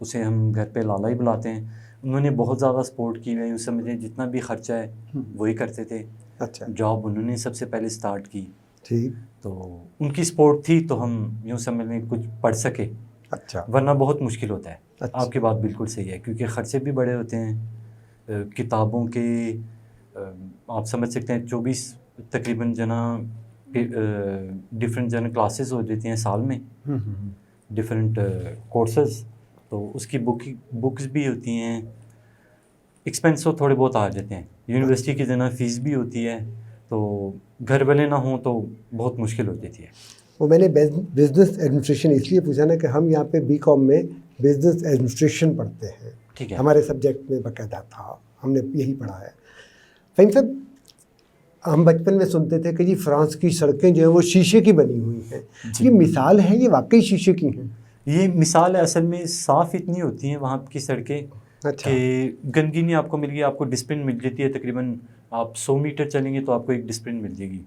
اسے ہم گھر پہ لالا ہی بلاتے ہیں. انہوں نے بہت زیادہ سپورٹ کی ہے، یوں سمجھیں جتنا بھی خرچہ ہے وہی کرتے تھے. اچھا جاب انہوں نے سب سے پہلے سٹارٹ کی، ٹھیک. تو ان کی سپورٹ تھی تو ہم یوں سمجھ لیں کچھ پڑھ سکے، اچھا ورنہ بہت مشکل ہوتا ہے. اچھا. آپ کی بات بالکل صحیح ہے، کیونکہ خرچے بھی بڑے ہوتے ہیں. کتابوں کے آپ سمجھ سکتے ہیں 24 تقریباً جنا ڈفرینٹ جنا کلاسز ہو جاتی ہیں سال میں، ڈفرینٹ کورسز، تو اس کی بکس بھی ہوتی ہیں، ایکسپینس تھوڑے بہت آ جاتے ہیں. یونیورسٹی کی جنا فیس بھی ہوتی ہے، تو گھر والے نہ ہوں تو بہت مشکل ہو جاتی ہے. وہ میں نے بزنس ایڈمنسٹریشن اس لیے پوچھا نا کہ ہم یہاں پہ بی کام میں بزنس ایڈمنسٹریشن پڑھتے ہیں. ٹھیک ہے. ہمارے سبجیکٹ میں باقاعدہ تھا، ہم نے یہی پڑھا ہے. فہیم صاحب، ہم بچپن میں سنتے تھے کہ جی فرانس کی سڑکیں جو ہیں وہ شیشے کی بنی ہوئی ہیں. یہ مثال ہے، یہ واقعی شیشے کی ہیں؟ یہ مثال ہے، اصل میں صاف اتنی ہوتی ہیں وہاں کی سڑکیں کہ گندگی نہیں آپ کو مل گی. آپ کو ڈسپلن مل جاتی ہے، تقریباً آپ 100 میٹر چلیں گے تو آپ کو ایک ڈسپلن مل جائے گی.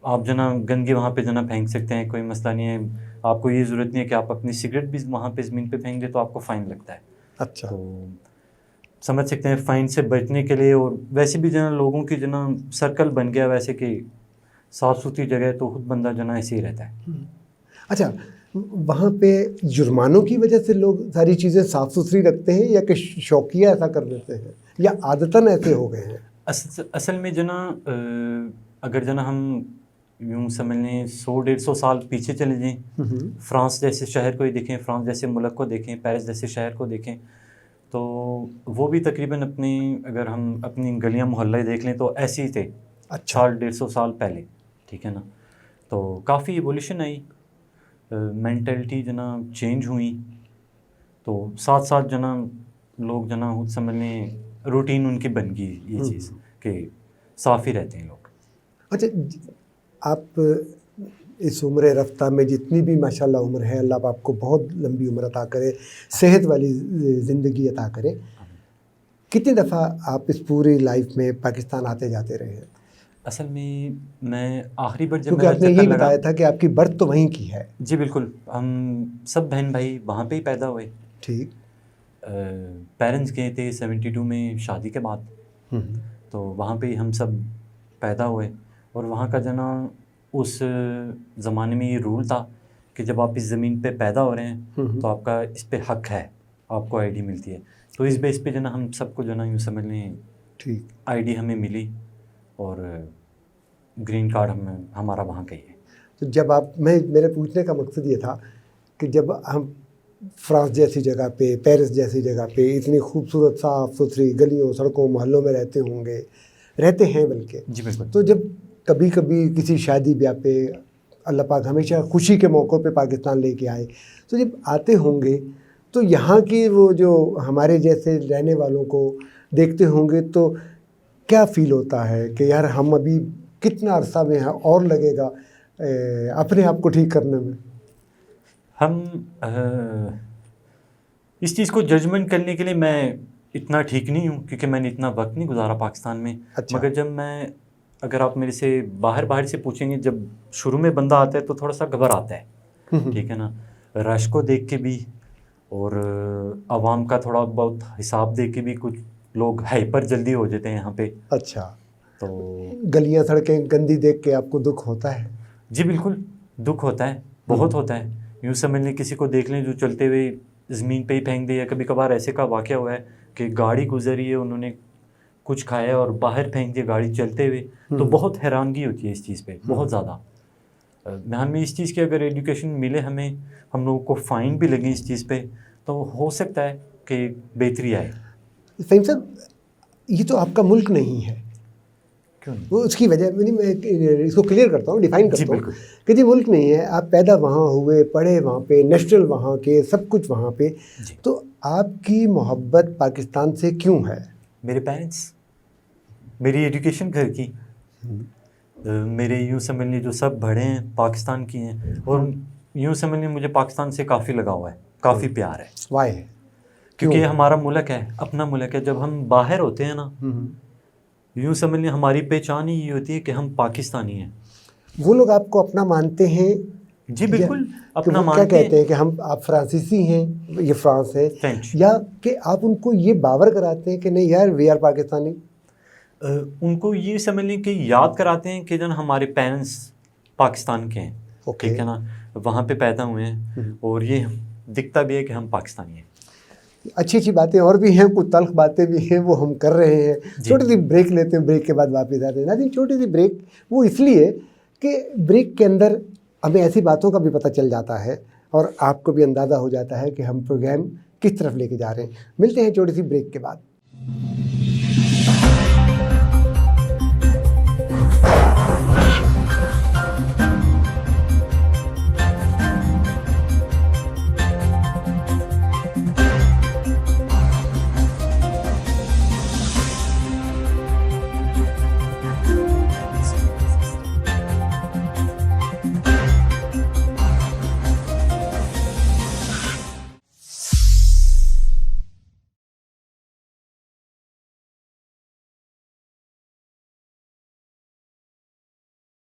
آپ جنا گندگی وہاں پہ جنا پھینک سکتے ہیں، کوئی مسئلہ نہیں ہے. آپ کو یہ ضرورت نہیں ہے کہ آپ اپنی سگریٹ بھی وہاں پہ زمین پہ پھینک دیں تو آپ کو فائن لگتا ہے. اچھا. تو سمجھ سکتے ہیں فائن سے بچنے کے لیے. اور ویسے بھی جنا لوگوں کی جنا سرکل بن گیا ویسے کہ صاف ستھری جگہ ہے تو خود بندہ جنا ایسے ہی رہتا ہے. اچھا، وہاں پہ جرمانوں کی وجہ سے لوگ ساری چیزیں صاف ستھری رکھتے ہیں، یا کہ شوقیہ ایسا کر دیتے ہیں، یا عادتاً ایسے ہو گئے ہیں؟ اصل میں جنا اگر جنا ہم یوں سمجھ لیں 100-150 سال پیچھے چلے جائیں، فرانس جیسے شہر کو ہی دیکھیں، فرانس جیسے ملک کو دیکھیں، پیرس جیسے شہر کو دیکھیں، تو وہ بھی تقریباً اگر ہم اپنی گلیاں محلے دیکھ لیں تو ایسے ہی تھے 150 سال پہلے. ٹھیک ہے نا. تو کافی ایولیوشن آئی، مینٹلٹی جنا چینج ہوئی، تو ساتھ ساتھ جنا لوگ جنا خود سمجھ لیں روٹین ان کی بن گئی یہ چیز کہ صاف ہی رہتے ہیں لوگ. اچھا، آپ اس عمر رفتہ میں جتنی بھی ماشاءاللہ عمر ہے، اللہ آپ کو بہت لمبی عمر عطا کرے، صحت والی زندگی عطا کرے. کتنی دفعہ آپ اس پوری لائف میں پاکستان آتے جاتے رہے ہیں؟ اصل میں آخری بار جب کیونکہ میرا آپ نے چکر یہی لگا، بتایا تھا کہ آپ کی برتھ تو وہیں کی ہے. جی بالکل، ہم سب بہن بھائی وہاں پہ ہی پیدا ہوئے. ٹھیک. پیرنٹس گئے تھے 72 میں شادی کے بعد، تو وہاں پہ ہی ہم سب پیدا ہوئے. اور وہاں کا جنا اس زمانے میں یہ رول تھا کہ جب آپ اس زمین پہ پیدا ہو رہے ہیں تو آپ کا اس پہ حق ہے، آپ کو آئی ڈی ملتی ہے. تو اس بیس پہ جنا ہم سب کو جنا یوں سمجھ لیں ٹھیک آئی ڈی ہمیں ملی، اور گرین کارڈ ہمارا وہاں کا ہی ہے. تو جب میرے پوچھنے کا مقصد یہ تھا کہ جب ہم فرانس جیسی جگہ پہ، پیرس جیسی جگہ پہ اتنی خوبصورت صاف ستھری گلیوں سڑکوں محلوں میں رہتے ہیں بلکہ، جی بالکل. تو جب کبھی کبھی کسی شادی بیاہ پہ اللہ پاک ہمیشہ خوشی کے موقع پہ پاکستان لے کے آئے، تو جب آتے ہوں گے تو یہاں کی وہ جو ہمارے جیسے رہنے والوں کو دیکھتے ہوں گے تو کیا فیل ہوتا ہے کہ یار ہم ابھی کتنا عرصہ میں اور لگے گا اپنے آپ کو ٹھیک کرنے میں؟ ہم اس چیز کو ججمنٹ کرنے کے لیے میں اتنا ٹھیک نہیں ہوں، کیونکہ میں نے اتنا وقت نہیں گزارا پاکستان میں. اچھا. مگر اگر آپ میرے سے باہر سے پوچھیں گے، جب شروع میں بندہ آتا ہے تو تھوڑا سا گھبراتا ہے. ٹھیک ہے نا. رش کو دیکھ کے بھی اور عوام کا تھوڑا بہت حساب دیکھ کے بھی کچھ لوگ ہائپر جلدی ہو جاتے ہیں یہاں پہ. اچھا. تو گلیاں سڑکیں گندی دیکھ کے آپ کو دکھ ہوتا ہے؟ جی بالکل دکھ ہوتا ہے، بہت ہوتا ہے. یوں سمجھ لیں کسی کو دیکھ لیں جو چلتے ہوئے زمین پہ ہی پھینک دے، یا کبھی کبھار ایسے کا واقعہ ہوا ہے کہ گاڑی گزری ہے، انہوں نے کچھ کھایا اور باہر پھینک دیا گاڑی چلتے ہوئے. تو بہت حیرانگی ہوتی ہے اس چیز پہ، بہت زیادہ. ہمیں اس چیز کی اگر ایجوکیشن ملے، ہم لوگوں کو فائن بھی لگے اس چیز پہ، تو ہو سکتا ہے کہ بہتری آئے. فہیم صاحب، یہ تو آپ کا ملک نہیں ہے. کیوں نہیں؟ وہ اس کی وجہ میں اس کو کلیئر کرتا ہوں، ڈیفائن کرتا ہوں کہ جی ملک نہیں ہے، آپ پیدا وہاں ہوئے، پڑھے وہاں پہ، نیشنل وہاں کے، سب کچھ وہاں پہ. تو آپ کی محبت پاکستان سے کیوں ہے؟ میرے پیرنٹس، میری ایجوکیشن گھر کی، میرے یوں سمجھ لیں جو سب بڑے ہیں پاکستان کی ہیں، اور یوں سمجھ لیں مجھے پاکستان سے کافی لگاؤ ہے، کافی پیار ہے. وائی ہے؟ کیونکہ یہ ہمارا ملک ہے، اپنا ملک ہے. جب ہم باہر ہوتے ہیں نا، یوں سمجھ لیں ہماری پہچان ہی یہ ہوتی ہے کہ ہم پاکستانی ہیں. وہ لوگ آپ کو اپنا مانتے ہیں جی بالکل اپنا وہ کیا کہتے ہیں کہ آپ فرانسیسی ہیں، یہ فرانس ہے، یا کہ آپ ان کو یہ باور کراتے ہیں کہ نہیں یار وی آر پاکستانی؟ ان کو یہ سمجھ لیں کہ یاد کراتے ہیں کہ ہمارے پیرنٹس پاکستان کے ہیں، ٹھیک ہے نا، وہاں پہ پیدا ہوئے ہیں، اور یہ دکھتا بھی ہے کہ ہم پاکستانی ہیں۔ اچھی اچھی باتیں اور بھی ہیں، کچھ تلخ باتیں بھی ہیں، وہ ہم کر رہے ہیں۔ چھوٹی سی بریک لیتے ہیں، بریک کے بعد واپس آتے ہیں۔ ناظرین چھوٹی سی بریک وہ اس لیے کہ بریک کے اندر ہمیں ایسی باتوں کا بھی پتہ چل جاتا ہے اور آپ کو بھی اندازہ ہو جاتا ہے کہ ہم پروگرام کس طرف لے کے جا رہے ہیں۔ ملتے ہیں چھوٹی سی بریک کے بعد۔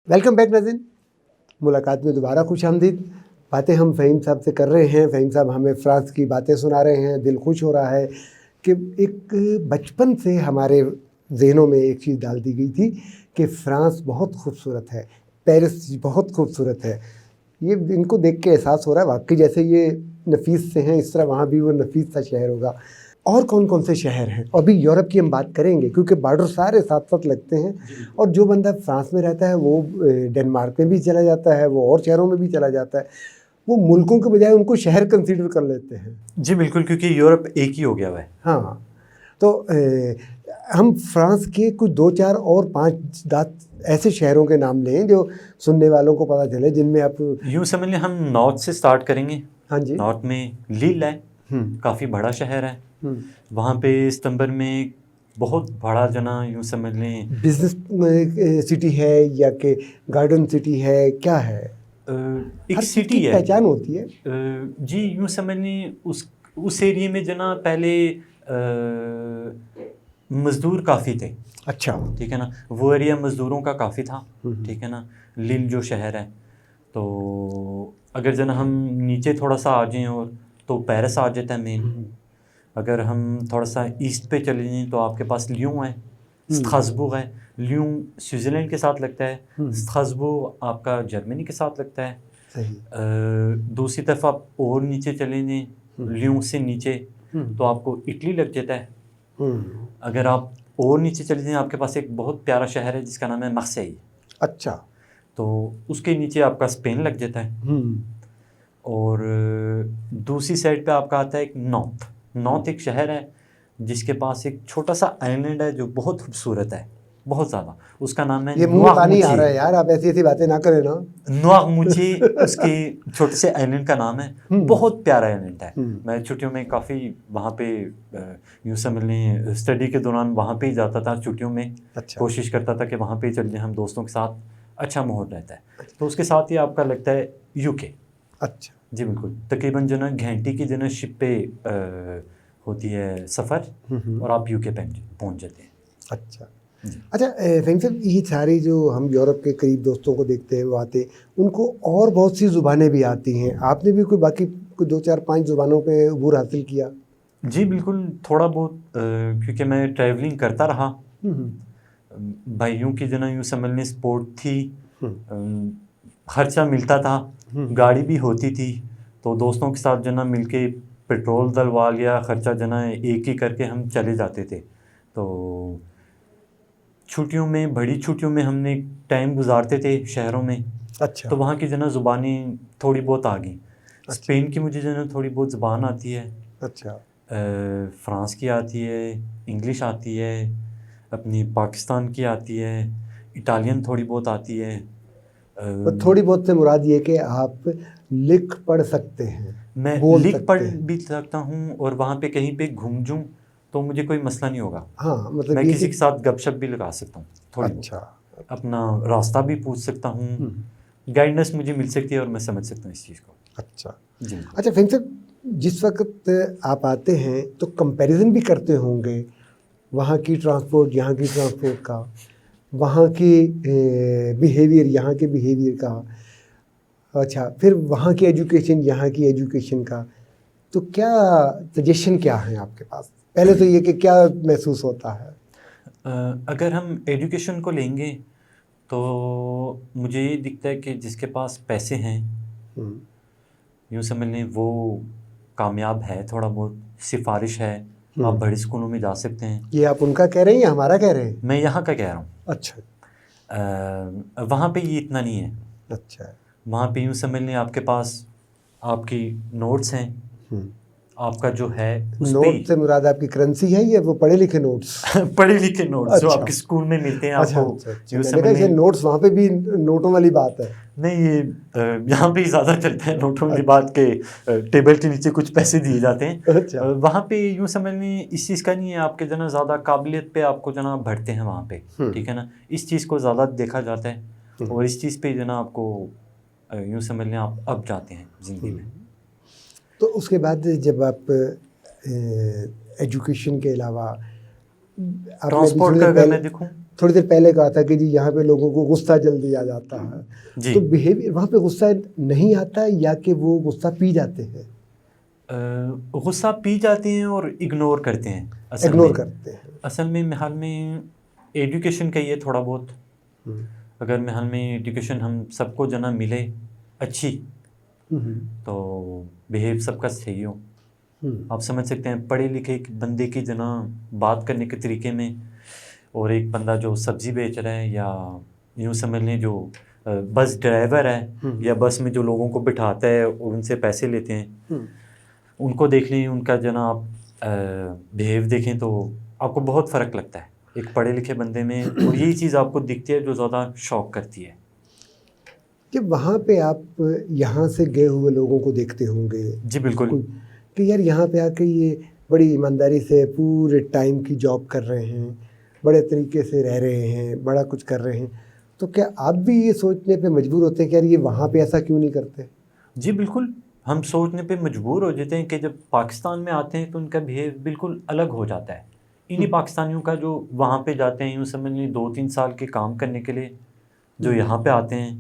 ویلکم بیک ناظرین، ملاقات میں دوبارہ خوش آمدید۔ باتیں ہم فہیم صاحب سے کر رہے ہیں۔ فہیم صاحب ہمیں فرانس کی باتیں سنا رہے ہیں۔ دل خوش ہو رہا ہے کہ ایک بچپن سے ہمارے ذہنوں میں ایک چیز ڈال دی گئی تھی کہ فرانس بہت خوبصورت ہے، پیرس بہت خوبصورت ہے۔ یہ ان کو دیکھ کے احساس ہو رہا ہے واقعی جیسے یہ نفیس سے ہیں، اس طرح وہاں بھی وہ نفیس سا شہر ہوگا۔ اور کون کون سے شہر ہیں؟ ابھی یورپ کی ہم بات کریں گے کیونکہ بارڈر سارے ساتھ ساتھ لگتے ہیں، اور جو بندہ فرانس میں رہتا ہے وہ ڈنمارک میں بھی چلا جاتا ہے، وہ اور شہروں میں بھی چلا جاتا ہے، وہ ملکوں کے بجائے ان کو شہر کنسیڈر کر لیتے ہیں۔ جی بالکل، کیونکہ یورپ ایک ہی ہو گیا ہوا ہے۔ ہاں، تو ہم فرانس کے کچھ 2 4 اور 5 ایسے شہروں کے نام لیں جو سننے والوں کو پتہ چلے، جن میں آپ یوں سمجھ لیں ہم نارتھ سے سٹارٹ کریں گے۔ ہاں جی، نارتھ میں لیل ہے، کافی بڑا شہر ہے۔ وہاں پہ ستمبر میں بہت بڑا یوں سمجھ لیں بزنس سٹی ہے یا کہ گارڈن سٹی ہے، کیا ہے؟ ایک سٹی ہے، پہچان ہوتی ہے۔ جی یوں سمجھ لیں اس ایریے میں پہلے مزدور کافی تھے۔ اچھا، ٹھیک ہے نا، وہ ایریا مزدوروں کا کافی تھا، ٹھیک ہے نا، لیل جو شہر ہے۔ تو اگر ہم نیچے تھوڑا سا آ جائیں اور تو پیرس آ جاتا ہے مین۔ اگر ہم تھوڑا سا ایسٹ پہ چلے جائیں تو آپ کے پاس لیون ہے، اسٹراسبورگ ہے۔ لیون سوئٹزرلینڈ کے ساتھ لگتا ہے، اسٹراسبورگ آپ کا جرمنی کے ساتھ لگتا ہے۔ دوسری طرف آپ اور نیچے چلے جائیں، لیون سے نیچے تو آپ کو اٹلی لگ جاتا ہے۔ اگر آپ اور نیچے چلے جائیں آپ کے پاس ایک بہت پیارا شہر ہے جس کا نام ہے مارسیل۔ اچھا، تو اس کے نیچے آپ کا اسپین لگ جاتا ہے۔ اور دوسری سائڈ پہ آپ کا آتا ہے ایک نارتھ ایک شہر ہے جس کے پاس ایک چھوٹا سا آئلینڈ ہے جو بہت خوبصورت ہے، بہت زیادہ۔ اس کا نام ہے یہ منہ پانی آ رہا ہے یار، آپ ایسی باتیں نہ کریں نا۔ نواغموچے اس کے چھوٹے سے آئلینڈ کا نام ہے، بہت پیارا آئلینڈ ہے۔ میں چھٹیوں میں کافی وہاں پہ یوں سمجھ لیں اسٹڈی کے دوران وہاں پہ ہی جاتا تھا چھٹیوں میں۔ کوشش کرتا تھا کہ وہاں پہ ہی چل جائیں ہم دوستوں کے ساتھ، اچھا ماحول رہتا ہے۔ تو اس کے ساتھ ہی آپ کا لگتا ہے یو کے۔ اچھا جی بالکل، تقریباً گھنٹے کی شپ پہ ہوتی ہے سفر، اور آپ یو کے پہنچ جاتے ہیں۔ اچھا اچھا فہیم صاحب، یہ ساری جو ہم یورپ کے قریب دوستوں کو دیکھتے ہیں وہ آتے، ان کو اور بہت سی زبانیں بھی آتی ہیں۔ آپ نے بھی کوئی باقی 2 4 5 زبانوں پہ عبور حاصل کیا؟ جی بالکل، تھوڑا بہت، کیونکہ میں ٹریولنگ کرتا رہا بھائیوں کی یوں سمجھ لیں سپورٹ تھی، خرچہ ملتا تھا، گاڑی بھی ہوتی تھی، تو دوستوں کے ساتھ مل کے پیٹرول ڈلوا لیا، خرچہ ایک ہی کر کے ہم چلے جاتے تھے۔ تو چھٹیوں میں، بڑی چھٹیوں میں ہم نے ٹائم گزارتے تھے شہروں میں۔ اچھا، تو وہاں کی زبانیں تھوڑی بہت آ گئیں۔ اسپین کی مجھے تھوڑی بہت زبان آتی ہے۔ اچھا، فرانس کی آتی ہے، انگلش آتی ہے، اپنی پاکستان کی آتی ہے، اٹالین تھوڑی بہت آتی ہے۔ تھوڑی بہت سے مراد یہ کہ آپ لکھ پڑھ سکتے ہیں؟ میں لکھ پڑھ بھی سکتا ہوں، اور وہاں پہ کہیں پہ گھوم جوں تو مجھے کوئی مسئلہ نہیں ہوگا۔ ہاں، مطلب میں کسی کے ساتھ گپ شپ بھی لگا سکتا ہوں تھوڑی بہت، اپنا راستہ بھی پوچھ سکتا ہوں، گائیڈنس مجھے مل سکتی ہے اور میں سمجھ سکتا ہوں اس چیز کو۔ اچھا جی، اچھا فہیم صاحب، جس وقت آپ آتے ہیں تو کمپیریزن بھی کرتے ہوں گے وہاں کی ٹرانسپورٹ یہاں کی ٹرانسپورٹ کا، وہاں کی بیہیویئر یہاں کے بیہیویئر کا۔ اچھا، پھر وہاں کی ایجوکیشن یہاں کی ایجوکیشن کا تو کیا سجیشن کیا ہے آپ کے پاس؟ پہلے تو یہ کہ کیا محسوس ہوتا ہے؟ اگر ہم ایجوکیشن کو لیں گے تو مجھے یہ دکھتا ہے کہ جس کے پاس پیسے ہیں یوں سمجھ لیں وہ کامیاب ہے، تھوڑا بہت سفارش ہے، آپ بڑے اسکولوں میں جا سکتے ہیں. یہ آپ ان کا کہہ رہے ہیں یا ہمارا کہہ رہے ہیں؟ میں یہاں کا کہہ رہا ہوں. اچھا، وہاں پہ یہ اتنا نہیں ہے. اچھا، وہاں پہ یوں سمجھ لیں آپ کے پاس آپ کی نوٹس ہیں، آپ کا جو ہے اس پہ نوٹ سے مراد آپ کی کرنسی ہے یا وہ پڑھے لکھے نوٹس؟ پڑھے لکھے نوٹس جو آپ کے اسکول میں ملتے ہیں آپ اچھا، کو. میں نے کہا یہ نوٹس وہاں پہ بھی نوٹوں والی بات ہے. نہیں، یہ یہاں پہ ہی زیادہ چلتا ہے نوٹوں والی بات کے ٹیبل کے نیچے کچھ پیسے دیے جاتے ہیں. وہاں پہ یوں سمجھ لیں اس چیز کا نہیں ہے، آپ کے جو نا زیادہ قابلیت پہ آپ کو جو نا بڑھتے ہیں وہاں پہ، ٹھیک ہے نا. اس چیز کو زیادہ دیکھا جاتا ہے اور اس چیز پہ جو نا آپ کو یوں سمجھ لیں آپ اب جاتے ہیں زندگی میں. تو اس کے بعد جب آپ ایجوکیشن کے علاوہ ٹرانسپورٹ کا اگر میں دیکھوں، تھوڑی دیر پہلے کہا تھا کہ جی یہاں پہ لوگوں کو غصہ جلدی آ جاتا ہے، تو بیہیویئر وہاں پہ غصہ نہیں آتا یا کہ وہ غصہ پی جاتے ہیں؟ غصہ پی جاتے ہیں اور اگنور کرتے ہیں. اصل میں محل میں ایجوکیشن کا یہ تھوڑا بہت، اگر محل میں ایجوکیشن ہم سب کو جنا ملے اچھی تو بیہیو سب کا صحیح ہو. آپ سمجھ سکتے ہیں پڑھے لکھے بندے کی جنا بات کرنے کے طریقے میں اور ایک بندہ جو سبزی بیچ رہا ہے یا یوں سمجھ لیں جو بس ڈرائیور ہے یا بس میں جو لوگوں کو بٹھاتا ہے اور ان سے پیسے لیتے ہیں، ان کو دیکھ لیں، ان کا جنا آپ بیہیو دیکھیں تو آپ کو بہت فرق لگتا ہے ایک پڑھے لکھے بندے میں، اور یہی چیز آپ کو دکھتی ہے جو زیادہ شوق کرتی ہے. کہ وہاں پہ آپ یہاں سے گئے ہوئے لوگوں کو دیکھتے ہوں گے. جی بالکل، کہ یار یہاں پہ آ کے یہ بڑی ایمانداری سے پورے ٹائم کی جاب کر رہے ہیں، بڑے طریقے سے رہ رہے ہیں، بڑا کچھ کر رہے ہیں، تو کیا آپ بھی یہ سوچنے پہ مجبور ہوتے ہیں کہ یار یہ وہاں پہ ایسا کیوں نہیں کرتے؟ جی بالکل، ہم سوچنے پہ مجبور ہو جاتے ہیں کہ جب پاکستان میں آتے ہیں تو ان کا بیہیو بالکل الگ ہو جاتا ہے انہی پاکستانیوں کا جو وہاں پہ جاتے ہیں یوں سمجھ لیں 2-3 سال کے کام کرنے کے لیے، جو یہاں پہ آتے ہیں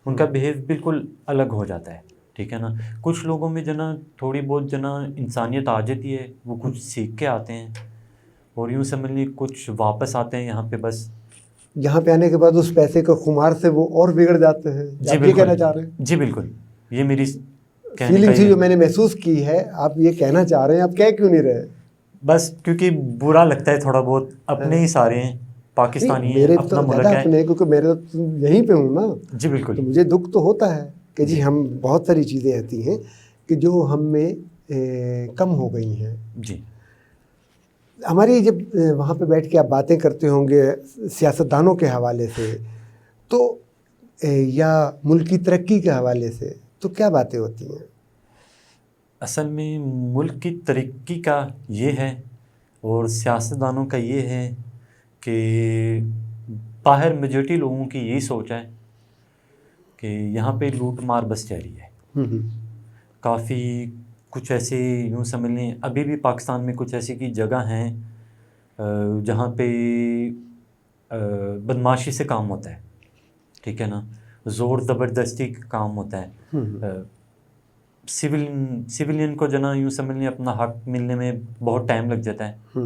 ان کا بیہیو بالکل الگ ہو جاتا ہے، ٹھیک ہے نا. کچھ لوگوں میں جنا تھوڑی بہت جنا انسانیت آ جاتی ہے، وہ کچھ سیکھ کے آتے ہیں، اور یوں سمجھ لیں کچھ واپس آتے ہیں یہاں پہ بس یہاں پہ آنے کے بعد اس پیسے کا خمار سے وہ اور بگڑ جاتے ہیں. جی آپ یہ کہنا چاہ رہے ہیں؟ جی بالکل، یہ میری فیلنگ تھی جو میں نے محسوس کی ہے. آپ یہ کہنا چاہ رہے ہیں، آپ کہہ کیوں نہیں رہے؟ بس کیونکہ برا لگتا ہے تھوڑا بہت، اپنے ہی سارے ہیں، پاکستانی ہیں، اپنا ملک ہے. اپنے کیونکہ میرے تو یہیں پہ ہوں نا. جی بالکل، تو مجھے دکھ تو ہوتا ہے کہ جی ہم بہت ساری چیزیں ایسی ہیں کہ جو ہم میں کم ہو گئی ہیں. جی ہماری جب وہاں پہ بیٹھ کے آپ باتیں کرتے ہوں گے سیاستدانوں کے حوالے سے تو یا ملک کی ترقی کے حوالے سے، تو کیا باتیں ہوتی ہیں؟ اصل میں ملک کی ترقی کا یہ ہے اور سیاستدانوں کا یہ ہے کہ باہر میجورٹی لوگوں کی یہی سوچ ہے کہ یہاں پہ لوٹ مار بس جاری ہے. کافی کچھ ایسے یوں سمجھ لیں ابھی بھی پاکستان میں کچھ ایسی کی جگہ ہیں جہاں پہ بدماشی سے کام ہوتا ہے، ٹھیک ہے نا، زور زبردستی کام ہوتا ہے. سویلین کو جنا یوں سمجھ لیں اپنا حق ملنے میں بہت ٹائم لگ جاتا ہے.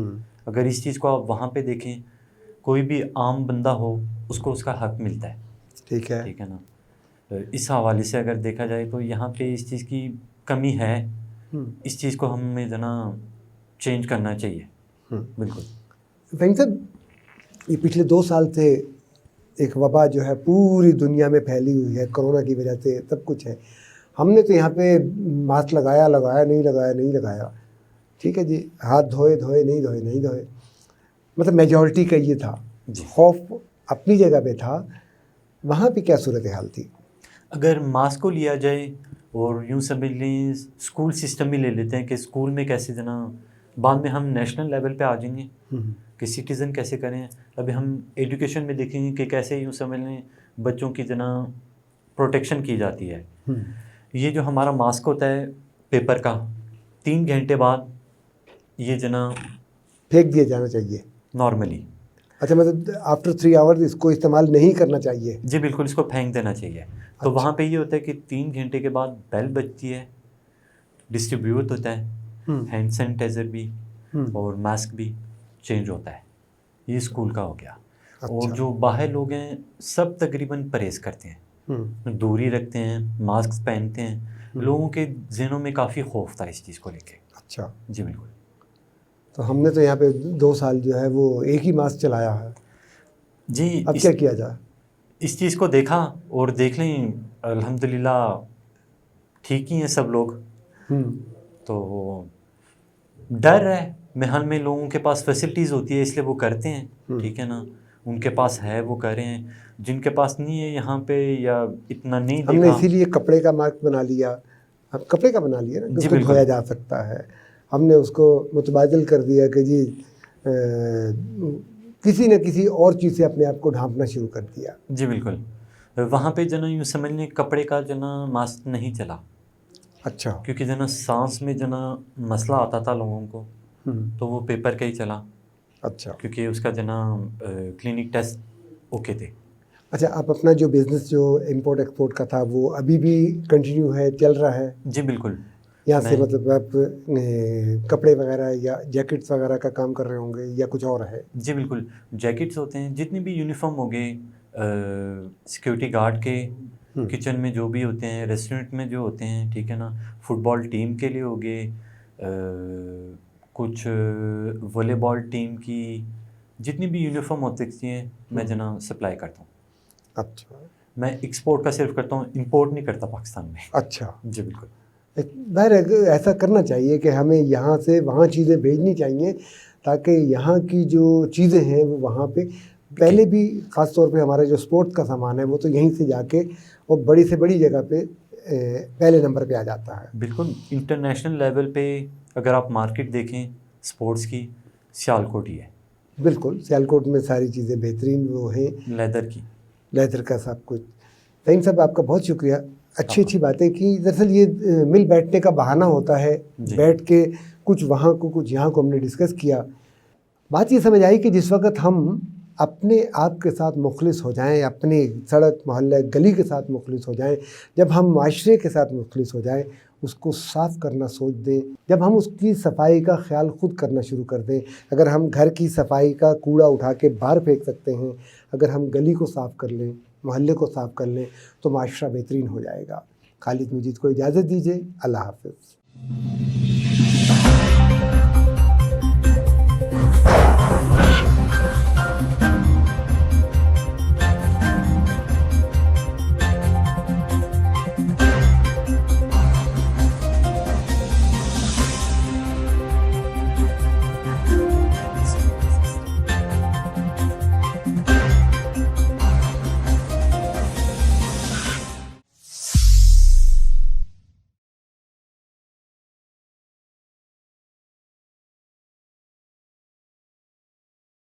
اگر اس چیز کو آپ وہاں پہ دیکھیں، کوئی بھی عام بندہ ہو اس کو اس کا حق ملتا ہے، ٹھیک ہے نا. اس حوالے سے اگر دیکھا جائے تو یہاں پہ اس چیز کی کمی ہے. اس چیز کو ہمیں جنا چینج کرنا چاہیے. بالکل فہیم صاحب، یہ پچھلے 2 سال سے ایک وبا جو ہے پوری دنیا میں پھیلی ہوئی ہے، کرونا کی وجہ سے سب کچھ ہے. ہم نے تو یہاں پہ ماسک لگایا نہیں لگایا، ٹھیک ہے جی، ہاتھ دھوئے نہیں دھوئے، مطلب میجورٹی کا یہ تھا. خوف اپنی جگہ پہ تھا. وہاں پہ کیا صورتحال تھی؟ اگر ماسک کو لیا جائے اور یوں سمجھ لیں اسکول سسٹم بھی لے لیتے ہیں کہ اسکول میں کیسے جنا، بعد میں ہم نیشنل لیول پہ آ جائیں گے کہ سٹیزن کیسے کریں. ابھی ہم ایجوکیشن میں دیکھیں گے کہ کیسے یوں سمجھ لیں بچوں کی جنا پروٹیکشن کی جاتی ہے. یہ جو ہمارا ماسک ہوتا ہے پیپر کا، 3 گھنٹے بعد یہ جنا پھینک دیا جانا چاہیے نارملی. اچھا مطلب آفٹر 3 آورز اس کو استعمال نہیں کرنا چاہیے؟ جی بالکل، اس کو پھینک دینا چاہیے. تو وہاں پہ یہ ہوتا ہے کہ 3 گھنٹے کے بعد بیل بجتی ہے، ڈسٹریبیوٹ ہوتا ہے، ہینڈ سینیٹائزر بھی اور ماسک بھی چینج ہوتا ہے. یہ اسکول کا ہو گیا. اور جو باہر لوگ ہیں سب تقریباً پرہیز کرتے ہیں، دوری رکھتے ہیں، ماسک پہنتے ہیں. لوگوں کے ذہنوں میں کافی خوف تھا اس چیز کو لے کے. اچھا جی بالکل. تو ہم نے تو یہاں پہ 2 سال جو ہے وہ ایک ہی ماسک چلایا ہے. جی اب کیا کیا جائے؟ اس چیز کو دیکھا اور دیکھ لیں الحمدللہ ٹھیک ہی ہیں سب لوگ. تو ڈر ہے محل میں، لوگوں کے پاس فیسلٹیز ہوتی ہے اس لیے وہ کرتے ہیں، ٹھیک ہے نا. ان کے پاس ہے وہ کر رہے ہیں، جن کے پاس نہیں ہے یہاں پہ یا اتنا نہیں ہم نے دیکھا. اسی لیے کپڑے کا ماسک بنا لیا. اب کپڑے کا بنا لیا نا کہ اس جی کو بالکل. دھویا جا سکتا ہے. ہم نے اس کو متبادل کر دیا کہ جی کسی نہ کسی اور چیز سے اپنے آپ کو ڈھانپنا شروع کر دیا. جی بالکل. وہاں پہ جو نا یوں سمجھ لیں کپڑے کا جو نا ماسک نہیں چلا. اچھا. کیونکہ جو نا سانس میں جو نا مسئلہ آتا تھا لوگوں کو تو وہ پیپر کا ہی چلا. اچھا. کیونکہ اس کا جو نا کلینک ٹیسٹ اوکے تھے. اچھا آپ اپنا جو بزنس جو امپورٹ ایکسپورٹ کا تھا وہ ابھی بھی کنٹینیو ہے، چل رہا ہے؟ جی بالکل. یہاں سے مطلب آپ کپڑے وغیرہ یا جیکٹس وغیرہ کا کام کر رہے ہوں گے یا کچھ اور ہے؟ جی بالکل. جیکٹس ہوتے ہیں، جتنے بھی یونیفارم ہو گئے، سیکیورٹی گارڈ کے، کچن میں جو بھی ہوتے ہیں، ریسٹورنٹ میں جو ہوتے ہیں، ٹھیک ہے نا. فٹ بال ٹیم کے لیے ہو گئے، کچھ والی بال ٹیم کی، جتنی بھی یونیفارم ہوتی ہیں میں جو نا سپلائی کرتا ہوں. اچھا. میں ایکسپورٹ کا صرف کرتا ہوں، امپورٹ نہیں کرتا پاکستان میں. اچھا. جی بالکل. ظاہر ہے ایسا کرنا چاہیے کہ ہمیں یہاں سے وہاں چیزیں بھیجنی چاہیے تاکہ یہاں کی جو چیزیں ہیں وہ وہاں پہ پہلے بھی، خاص طور پہ ہمارا جو سپورٹس کا سامان ہے وہ تو یہیں سے جا کے اور بڑی سے بڑی جگہ پہ پہلے نمبر پہ آ جاتا ہے. بالکل. انٹرنیشنل لیول پہ اگر آپ مارکیٹ دیکھیں سپورٹس کی، سیالکوٹ ہی ہے. بالکل. سیالکوٹ میں ساری چیزیں بہترین وہ ہیں، لیدر کی، لیدر کا سب کچھ. فہیم صاحب آپ کا بہت شکریہ، اچھی باتیں کی. دراصل یہ مل بیٹھنے کا بہانہ ہوتا ہے، بیٹھ کے کچھ وہاں کو کچھ یہاں کو ہم نے ڈسکس کیا. بات یہ سمجھ آئی کہ جس وقت ہم اپنے آپ کے ساتھ مخلص ہو جائیں، اپنی سڑک محلہ گلی کے ساتھ مخلص ہو جائیں، جب ہم معاشرے کے ساتھ مخلص ہو جائیں، اس کو صاف کرنا سوچ دیں، جب ہم اس کی صفائی کا خیال خود کرنا شروع کر دیں، اگر ہم گھر کی صفائی کا کوڑا اٹھا کے باہر پھینک سکتے ہیں، اگر ہم گلی کو صاف کر لیں، محلے کو صاف کر لیں تو معاشرہ بہترین ہو جائے گا. خالد مجید کو اجازت دیجیے. اللہ حافظ.